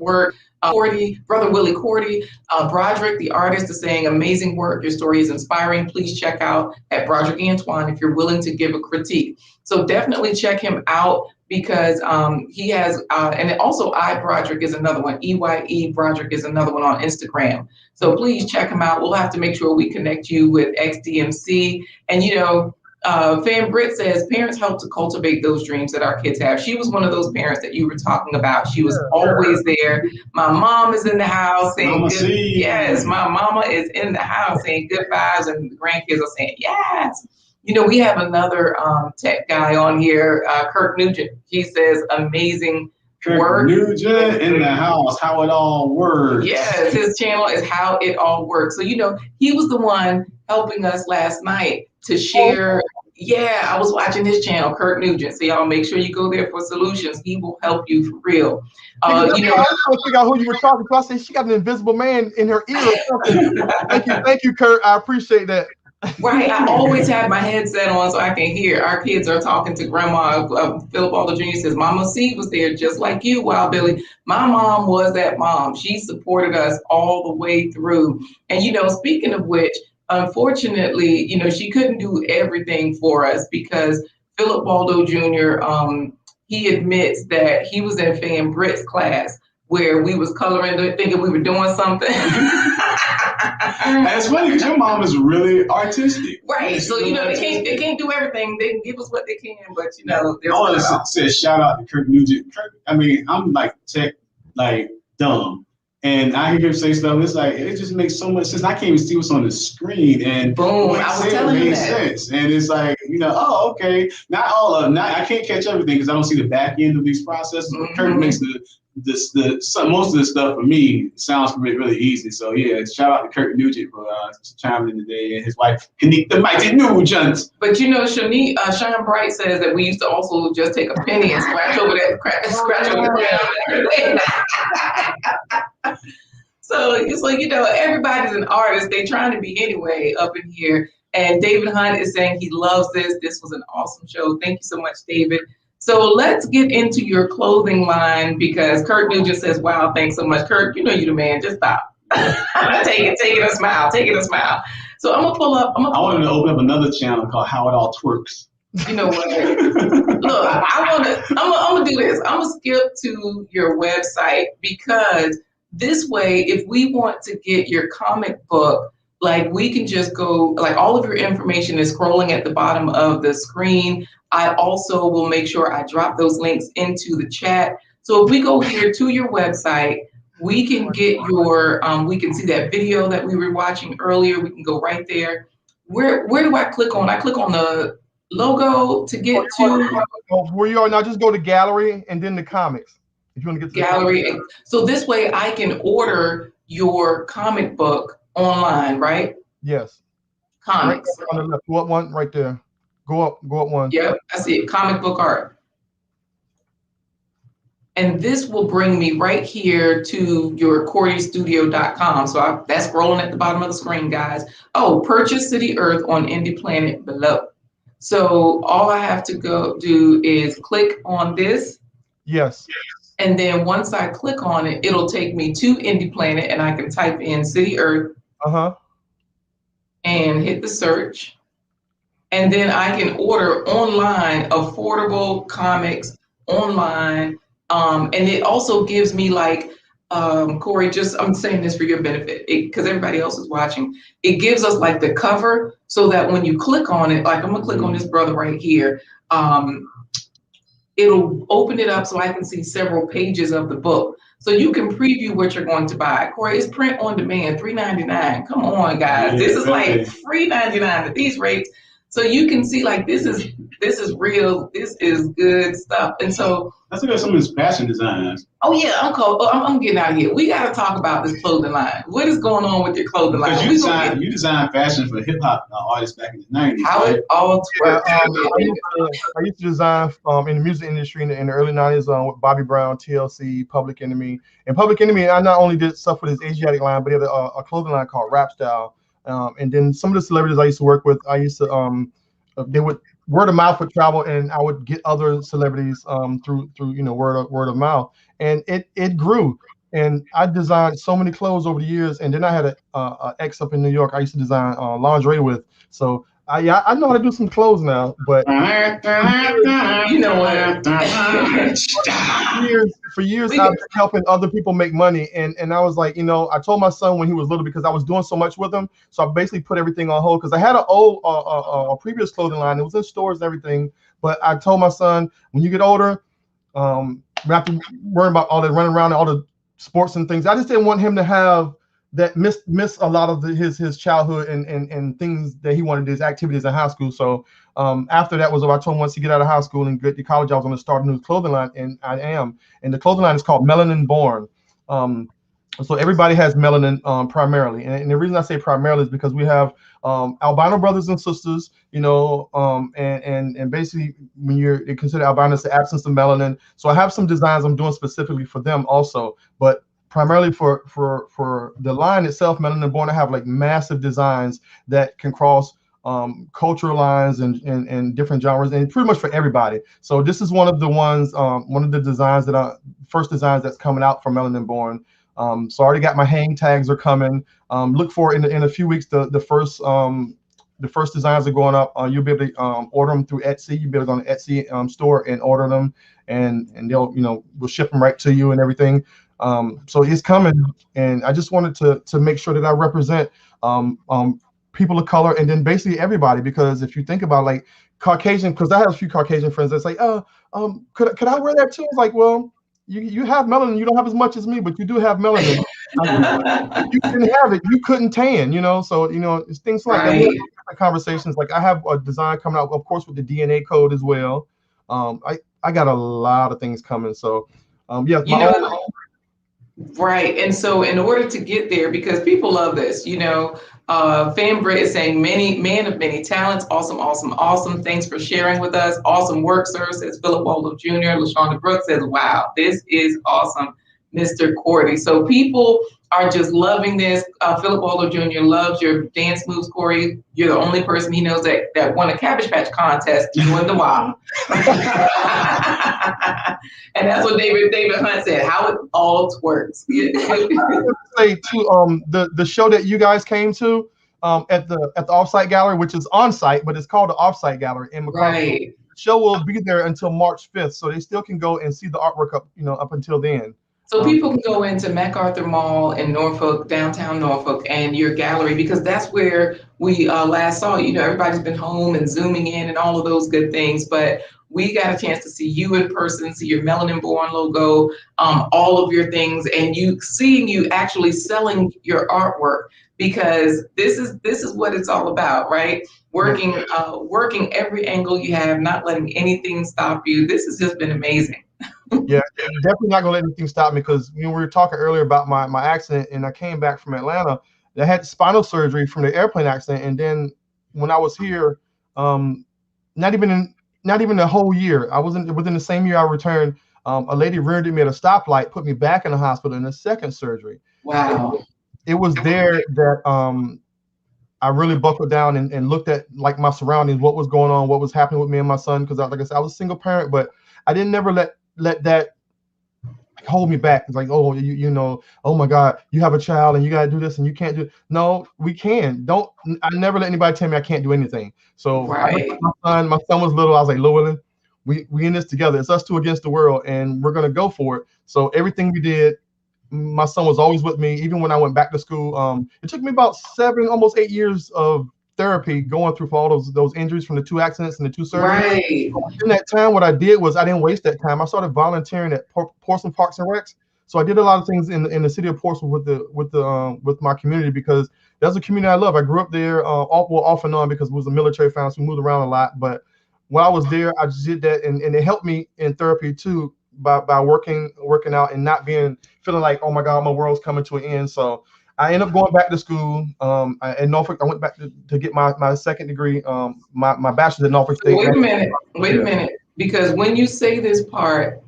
work. Brother Willie Cordy, Broderick, the artist, is saying amazing work. Your story is inspiring. Please check out at Broderick Antoine if you're willing to give a critique. So definitely check him out, because he has, and also Broderick is another one. EYE Broderick is another one on Instagram. So please check him out. We'll have to make sure we connect you with XDMC. And Fan Britt says parents help to cultivate those dreams that our kids have. She was one of those parents that you were talking about. She was always there. My mom is in the house saying yes. My mama is in the house saying good vibes, and the grandkids are saying yes. We have another tech guy on here, Kirk Nugent. He says amazing work. Nugent in the house, how it all works. Yes, his channel is How It All Works. So, he was the one helping us last night to share. Yeah, I was watching his channel, Kirk Nugent. So y'all make sure you go there for solutions. He will help you for real. I was trying to figure out who you were talking to. I said, she got an invisible man in her ear or something. Thank you, Kurt. I appreciate that. Right, I always have my headset on so I can hear. Our kids are talking to Grandma. Philip Alder Jr. says, Mama C was there just like you, Wild Billy. My mom was that mom. She supported us all the way through. And, speaking of which, unfortunately, she couldn't do everything for us, because Philip Waldo Jr., he admits that he was in Fan Britt's class where we was coloring, thinking we were doing something. It's funny because your mom is really artistic. Right. So, they can't do everything. They can give us what they can, but, I want to say shout out to Kirk Nugent. I'm like tech, dumb. And I hear him say stuff. It's like, it just makes so much sense. I can't even see what's on the screen. And boom, I was telling you that. Sense. And it's like, Oh, okay. Not all of them. I can't catch everything because I don't see the back end of these processes. But Kurt makes most of the stuff for me sounds really, really easy. So yeah, shout out to Kurt Nugent for chiming in today, and his wife Kanika Mighty Nugent. But Shine Bright says that we used to also just take a penny and scratch over the ground. So it's like, everybody's an artist. They're trying to be anyway up in here. And David Hunt is saying he loves this. This was an awesome show. Thank you so much, David. So let's get into your clothing line because Kurt Nugent says, wow, thanks so much. Kurt, you know you the man. Just stop. Take it a smile. So I'm gonna pull up. I wanted to open up another channel called How It All Twerks. You know what? Look, I'm gonna do this. I'm gonna skip to your website because this way, if we want to get your comic book, like we can just go, like all of your information is scrolling at the bottom of the screen. I also will make sure I drop those links into the chat. So if we go here to your website, we can get we can see that video that we were watching earlier. We can go right there. Where do I click on? I click on the logo to get to where you are now. Just go to gallery and then the comics. If you want to get to gallery. So this way I can order your comic book online, right? Yes. Comics. Right on the left. Go up one right there. Go up one. Yep, I see it. Comic book art. And this will bring me right here to your CordyStudio.com. So that's scrolling at the bottom of the screen, guys. Oh, purchase City Earth on Indie Planet below. So all I have to go do is click on this. Yes. And then once I click on it, it'll take me to Indie Planet and I can type in City Earth. And hit the search. And then I can order online affordable comics online. And it also gives me like, Corey, I'm saying this for your benefit because everybody else is watching. It gives us like the cover so that when you click on it, like I'm gonna click on this brother right here. It'll open it up so I can see several pages of the book. So you can preview what you're going to buy. Corey, it's print on demand, $3.99. Come on, guys. Yeah, this is like free $3.99 at these rates. So you can see like this is real. This is good stuff. And so let's look at some of his fashion designs. Oh yeah, I'm getting out of here. We got to talk about this clothing line. What is going on with your clothing line? You designed fashion for hip hop artists back in the 90s. How it all works. I used to design in the music industry in the early 90s with Bobby Brown, TLC, Public Enemy. And Public Enemy, I not only did stuff with his Asiatic line, but he had a clothing line called Rap Style. And then some of the celebrities I used to work with, they would word of mouth would travel, and I would get other celebrities through word of mouth, and it grew. And I designed so many clothes over the years, and then I had a ex up in New York I used to design lingerie with. So I know how to do some clothes now, but you know what? for years I've been helping other people make money, and I was like, I told my son when he was little, because I was doing so much with him, so I basically put everything on hold because I had a previous clothing line. It was in stores and everything, but I told my son, when you get older, we have to worry about all the running around and all the sports and things. I just didn't want him to have that miss a lot of his childhood and things that he wanted, his activities in high school. So after that was over, I told him once he get out of high school and get to college, I was going to start a new clothing line, and I am. And the clothing line is called Melanin Born. So everybody has melanin primarily, and the reason I say primarily is because we have albino brothers and sisters, and basically when you're considered albino, it's the absence of melanin. So I have some designs I'm doing specifically for them also, but primarily for the line itself, Melanin Born, I have like massive designs that can cross cultural lines and different genres, and pretty much for everybody. So this is one of the ones, one of the designs first designs that's coming out from Melanin Born. So I already got my hang tags are coming. Look for in a few weeks the first designs are going up. You'll be able to order them through Etsy. You'll be able to go on the Etsy store and order them, and they'll we'll ship them right to you and everything. So it's coming, and I just wanted to make sure that I represent people of color, and then basically everybody, because if you think about like Caucasian, because I have a few Caucasian friends that's like, could I wear that too? It's like, well, you have melanin. You don't have as much as me, but you do have melanin. You can have it. You couldn't tan, so it's things like that. different conversations. Like I have a design coming out, of course, with the DNA code as well. I got a lot of things coming. So yeah, right. And so in order to get there, because people love this, Fan Brit is saying man of many talents. Awesome, awesome, awesome. Thanks for sharing with us. Awesome work, sir, says Philip Waldo Jr. LaShonda Brooks says, wow, this is awesome, Mr. Cordy. So people are just loving this. Philip Waldo Jr. loves your dance moves, Corey. You're the only person he knows that won a Cabbage Patch contest, you and the Wild. And that's what David Hunt said, how it all works. Say to the show that you guys came to at the offsite gallery, which is on site, but it's called the offsite gallery in McCarthy. Right. The show will be there until March 5th, so they still can go and see the artwork up until then. So people can go into MacArthur Mall in Norfolk, downtown Norfolk, and your gallery, because that's where we last saw you. Everybody's been home and Zooming in and all of those good things, but we got a chance to see you in person, see your Melanin Born logo, all of your things, and seeing you actually selling your artwork, because this is what it's all about, right? Working every angle you have, not letting anything stop you. This has just been amazing. Yeah, definitely not gonna let anything stop me, because we were talking earlier about my accident, and I came back from Atlanta. I had spinal surgery from the airplane accident, and then when I was here, not even a whole year, I wasn't within the same year I returned. A lady rear-ended me at a stoplight, put me back in the hospital in a second surgery. Wow. It was there that I really buckled down and looked at like my surroundings, what was going on, what was happening with me and my son, because like I said, I was a single parent, but I didn't never let that hold me back. It's like, oh, oh my God, you have a child and you got to do this and you can't do it. No, we can. I never let anybody tell me I can't do anything. So right. my son was little. I was like, Llewellyn, we in this together. It's us two against the world, and we're going to go for it. So everything we did, my son was always with me. Even when I went back to school, it took me about 7, almost 8 years of therapy going through for all those injuries from the 2 accidents and the 2 surgeries. Right. In that time, what I did was I didn't waste that time. I started volunteering at Portsmouth Parks and Recs. So I did a lot of things in the city of Portsmouth with my community, because that's a community I love. I grew up there, off and on, because it was a military family, so we moved around a lot. But when I was there, I just did that, and it helped me in therapy too, by working out and not feeling like, oh my God, my world's coming to an end. So I ended up going back to school in Norfolk. I went back to get my second degree, my bachelor's at Norfolk State. Wait a minute, because when you say this part,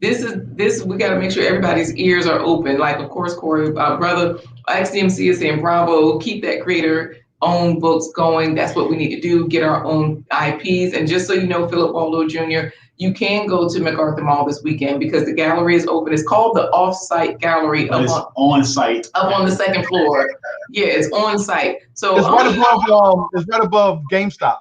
this we got to make sure everybody's ears are open. Like, of course, Corey, brother, XDMC is saying bravo, keep that creator own books going. That's what we need to do, get our own IPs. And just so you know, Philip Waldo Jr., you can go to MacArthur Mall this weekend, because the gallery is open. It's called the Off-Site Gallery. It's on site. Up on the second floor. Yeah, it's on site. So it's right above GameStop.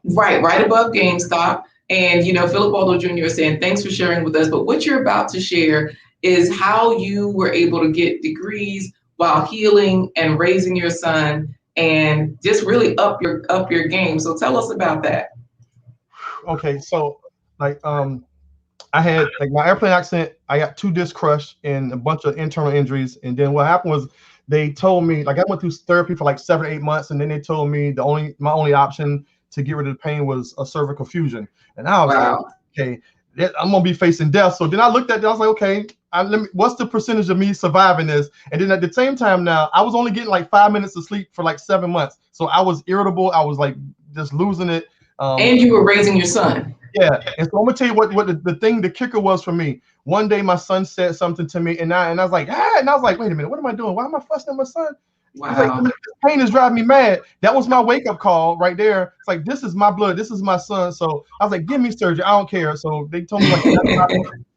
Right above GameStop. And Philip Waldo Jr. is saying, thanks for sharing with us. But what you're about to share is how you were able to get degrees while healing and raising your son, and just really up your game. So tell us about that. Okay, so I had my airplane accident. I got 2 discs crushed and a bunch of internal injuries. And then what happened was they told me, I went through therapy for 7 or 8 months, and then they told me my only option to get rid of the pain was a cervical fusion. And I was like, okay, I'm gonna be facing death. So then I looked at it, I was like, okay, what's the percentage of me surviving this? And then at the same time, now I was only getting 5 minutes of sleep for 7 months. So I was irritable. I was just losing it. And you were raising your son. Yeah, and so I'm gonna tell you what the kicker was for me. One day my son said something to me, and I was like, and I was like, wait a minute, what am I doing? Why am I fussing at my son? Wow. This pain is driving me mad. That was my wake up call right there. It's like, this is my blood, this is my son. So I was like, give me surgery, I don't care. So they told me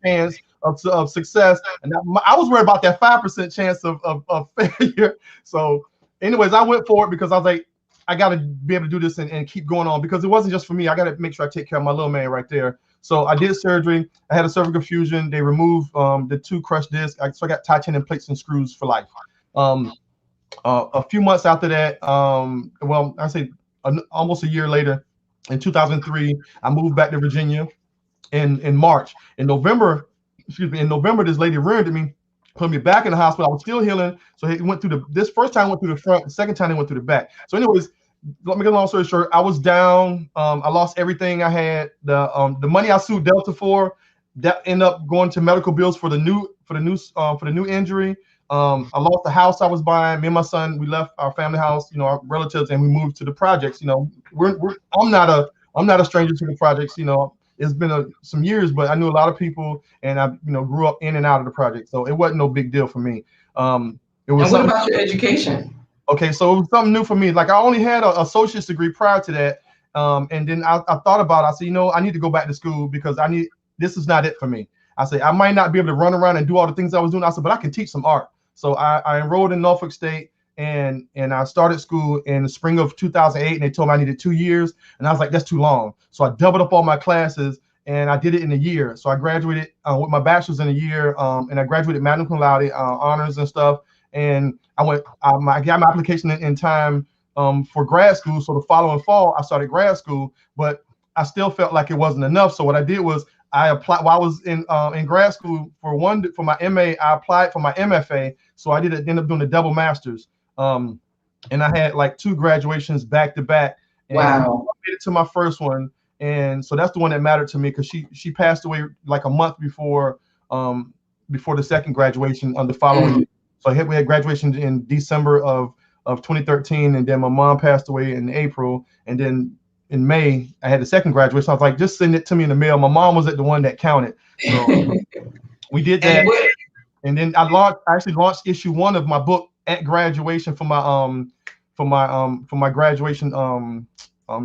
chance of success, and I was worried about that 5% chance of failure. So, anyways, I went for it because I was like, I got to be able to do this and keep going on, because it wasn't just for me. I got to make sure I take care of my little man right there. So I did surgery. I had a cervical fusion. They removed the 2 crushed discs. So I got titanium plates and screws for life. A few months after that, I say almost a year later, in 2003, I moved back to Virginia in March. In November, this lady rear-ended me, put me back in the hospital. I was still healing. So he went through this first time went through the front, the second time he went through the back. So anyways, let me get a long story short. I was down. I lost everything I had. The money I sued Delta for, that ended up going to medical bills for the new injury. I lost the house I was buying. Me and my son, we left our family house, our relatives, and we moved to the projects. I'm not a stranger to the projects. It's been some years, but I knew a lot of people, and I grew up in and out of the project, so it wasn't no big deal for me. It was. And what about your education? Okay, so it was something new for me. Like, I only had an associate's degree prior to that, and then I thought about it. I said, I need to go back to school because this is not it for me. I said, I might not be able to run around and do all the things I was doing. I said, but I can teach some art. So I enrolled in Norfolk State, and I started school in the spring of 2008, and they told me I needed 2 years, and I was like, that's too long. So I doubled up all my classes, and I did it in a year. So I graduated with my bachelor's in a year, and I graduated magna cum laude, honors and stuff. And I got my application in time for grad school. So the following fall, I started grad school, but I still felt like it wasn't enough. So what I did was I applied while I was in grad school for my MA. I applied for my MFA. So I ended up doing a double master's. And I had like 2 graduations back to back. And wow! I made it to my first one, and so that's the one that mattered to me because she passed away like a month before the second graduation on the following year. So we had graduation in December of 2013, and then my mom passed away in April, and then in May I had the second graduation. I was like, just send it to me in the mail. My mom was the one that counted. So we did that, and then I actually launched issue 1 of my book at graduation for my graduation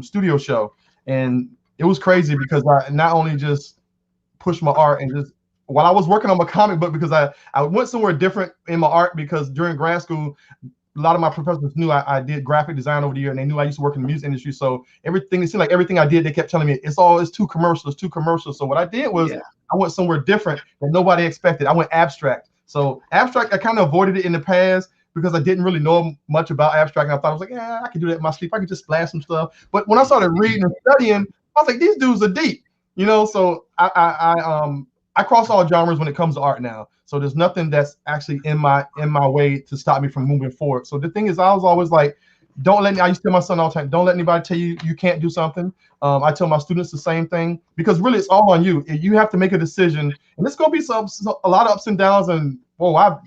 studio show, and it was crazy because I not only just pushed my art and just while I was working on my comic book, because I went somewhere different in my art, because during grad school, a lot of my professors knew I did graphic design over the year, and they knew I used to work in the music industry. So it seemed like everything I did, they kept telling me it's too commercial, it's too commercial. So what I did was I went somewhere different that nobody expected. I went abstract. So abstract, I kind of avoided it in the past because I didn't really know much about abstract. And I thought, I was like, yeah, I can do that in my sleep. I can just splash some stuff. But when I started reading and studying, I was like, these dudes are deep, So I cross all genres when it comes to art now. So there's nothing that's actually in my way to stop me from moving forward. So the thing is, I was always like, I used to tell my son all the time, don't let anybody tell you you can't do something. I tell my students the same thing, because really it's all on you. You have to make a decision, and it's going to be a lot of ups and downs. And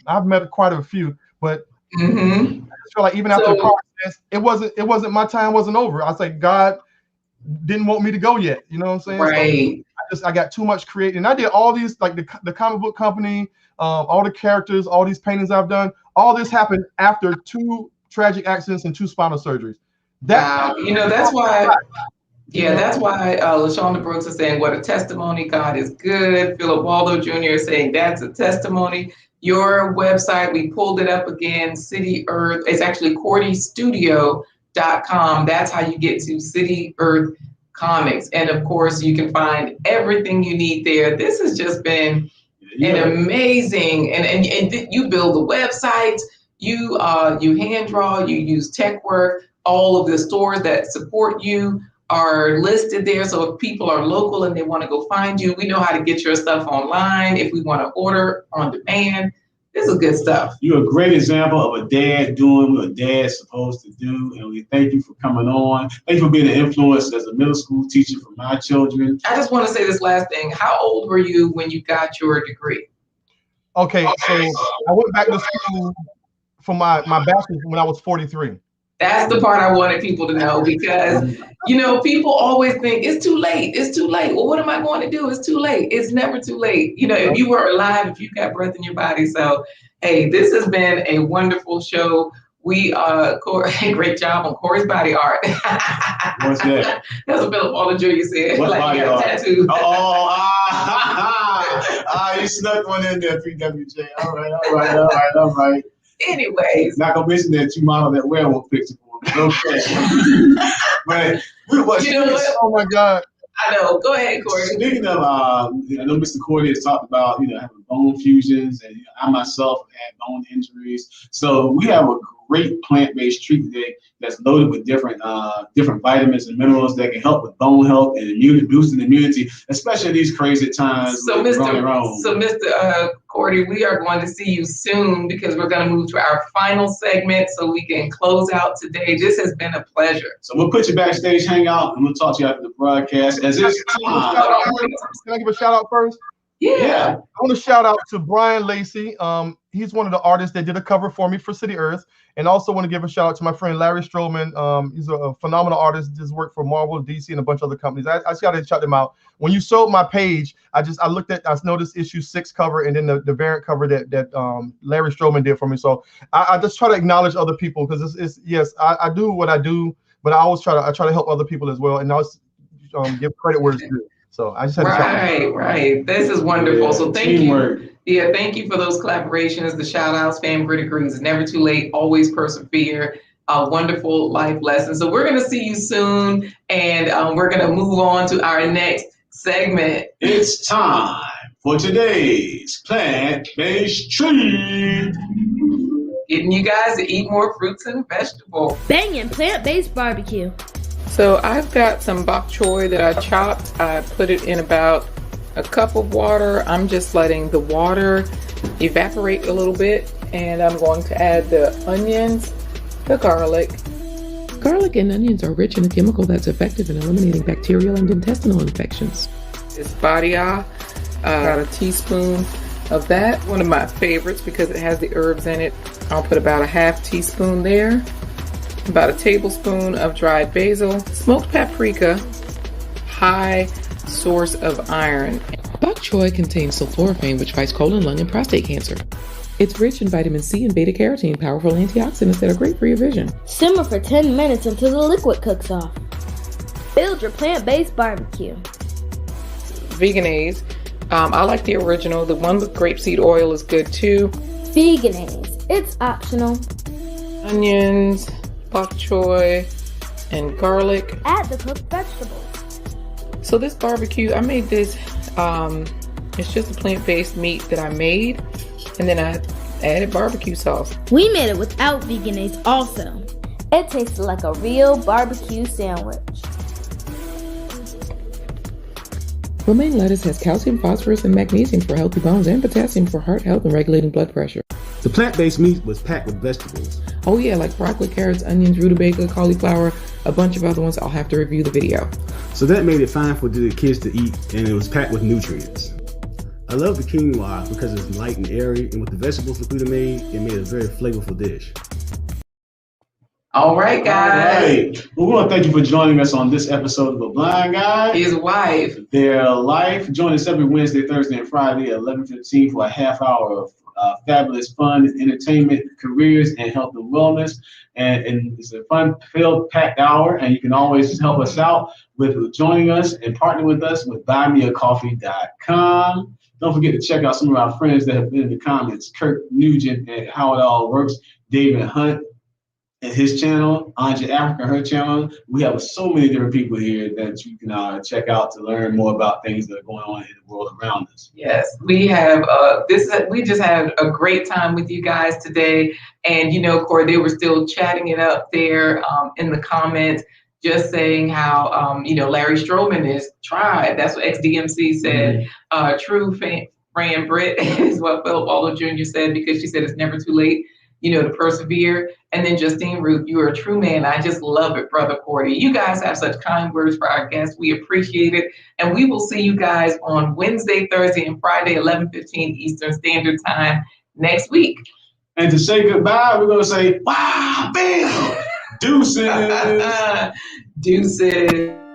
I've met quite a few, but I just feel like even after the process, it wasn't my time wasn't over. I was like, God didn't want me to go yet. You know what I'm saying? Right. So I got too much creating. And I did all these, like the comic book company, all the characters, all these paintings I've done. All this happened after 2 tragic accidents and 2 spinal surgeries. That's why. Yeah, that's why LaShonda Brooks is saying, what a testimony. God is good. Philip Waldo Jr. is saying that's a testimony. Your website, we pulled it up again, City Earth. It's actually CordyStudio.com. That's how you get to City Earth Comics. And of course, you can find everything you need there. This has just been an amazing, and you build the websites, you hand draw, you use tech work, all of the stores that support you are listed there. So if people are local and they want to go find you, we know how to get your stuff online. If we want to order on demand, this is good stuff. You're a great example of a dad doing what a dad's supposed to do. And we thank you for coming on. Thank you for being an influence as a middle school teacher for my children. I just want to say this last thing. How old were you when you got your degree? Okay, so I went back to school for my bachelor's when I was 43. That's the part I wanted people to know, because, people always think it's too late. It's too late. Well, what am I going to do? It's too late. It's never too late. If you were alive, if you got breath in your body. So, hey, this has been a wonderful show. We great job on Corey's body art. What's that? That's what Philip Waldo Jr. said. What like body you got art? a tattoo. You snuck one in there, PWJ. All right. Anyways. Not gonna mention that you modeled that werewolf picture for me. Okay. But what? Oh my God. I know. Go ahead, Corey. Speaking of, I know Mr. Cordy has talked about, having bone fusions, and I myself have had bone injuries. So we have a great plant-based treat today that's loaded with different vitamins and minerals that can help with bone health and boosting immunity, especially in these crazy times. So Mr. Cordy, we are going to see you soon because we're going to move to our final segment so we can close out today. This has been a pleasure. So we'll put you backstage, hang out, and we'll talk to you after the broadcast. As it's time. Can I give a shout out first? Yeah. I want to shout out to Brian Lacey. He's one of the artists that did a cover for me for City Earth. And also want to give a shout out to my friend Larry Stroman. He's a phenomenal artist. Just worked for Marvel, DC, and a bunch of other companies. I just got to shout them out. When you sold my page, I noticed issue 6 cover and then the variant cover that Larry Stroman did for me. So I just try to acknowledge other people because yes, I do what I do, but I always try to help other people as well. And I always give credit where it's due. So I just had to shout out. Right. This is wonderful. Yeah, so thank teamwork. you. Yeah, thank you for those collaborations, the shout outs, Fam Grit Agrees, never too late, always persevere, a wonderful life lesson. So we're going to see you soon, and we're going to move on to our next segment. It's time for today's plant-based treat. Getting you guys to eat more fruits and vegetables. Banging plant-based barbecue. So I've got some bok choy that I chopped. I put it in about a cup of water. I'm just letting the water evaporate a little bit, and I'm going to add the onions, the garlic. Garlic and onions are rich in a chemical that's effective in eliminating bacterial and intestinal infections. This badia, about a teaspoon of that. One of my favorites because it has the herbs in it. I'll put about a half teaspoon there. About a tablespoon of dried basil, smoked paprika, high source of iron. Bok choy contains sulforaphane, which fights colon, lung, and prostate cancer. It's rich in vitamin C and beta carotene, powerful antioxidants that are great for your vision. Simmer for 10 minutes until the liquid cooks off. Build your plant-based barbecue. Veganese. I like the original. The one with grapeseed oil is good too. Veganese. It's optional. Onions, bok choy, and garlic. Add the cooked vegetables. So this barbecue, I made this, it's just a plant-based meat that I made, and then I added barbecue sauce. We made it without Veganese also. It tasted like a real barbecue sandwich. Romaine lettuce has calcium, phosphorus, and magnesium for healthy bones and potassium for heart health and regulating blood pressure. The plant-based meat was packed with vegetables. Oh yeah, like broccoli, carrots, onions, rutabaga, cauliflower, a bunch of other ones. I'll have to review the video. So that made it fine for the kids to eat, and it was packed with nutrients. I love the quinoa because it's light and airy, and with the vegetables LaQuita made, it made a very flavorful dish. All right, guys. All right. Well, we want to thank you for joining us on this episode of The Blind Guy. His wife. Their life. Join us every Wednesday, Thursday, and Friday at 11:15 for a half hour of fabulous fun and entertainment, careers, and health and wellness. And it's a fun-filled, packed hour, and you can always just help us out with joining us and partner with us with buymeacoffee.com. Don't forget to check out some of our friends that have been in the comments. Kirk Nugent and How It All Works, David Hunt and his channel, Anja Africa, her channel. We have so many different people here that you can check out to learn more about things that are going on in the world around us. Yes, we have we just had a great time with you guys today. And you know, Corey, they were still chatting it up there in the comments, just saying how Larry Stroman is tried. That's what XDMC said. True Fran Britt is what Philip Waldo Jr. said, because she said it's never too late, to persevere. And then Justine Ruth, you are a true man. I just love it, Brother Cordy. You guys have such kind words for our guests. We appreciate it. And we will see you guys on Wednesday, Thursday, and Friday, 11:15 Eastern Standard Time next week. And to say goodbye, we're going to say, wow, bam, deuces. Deuces.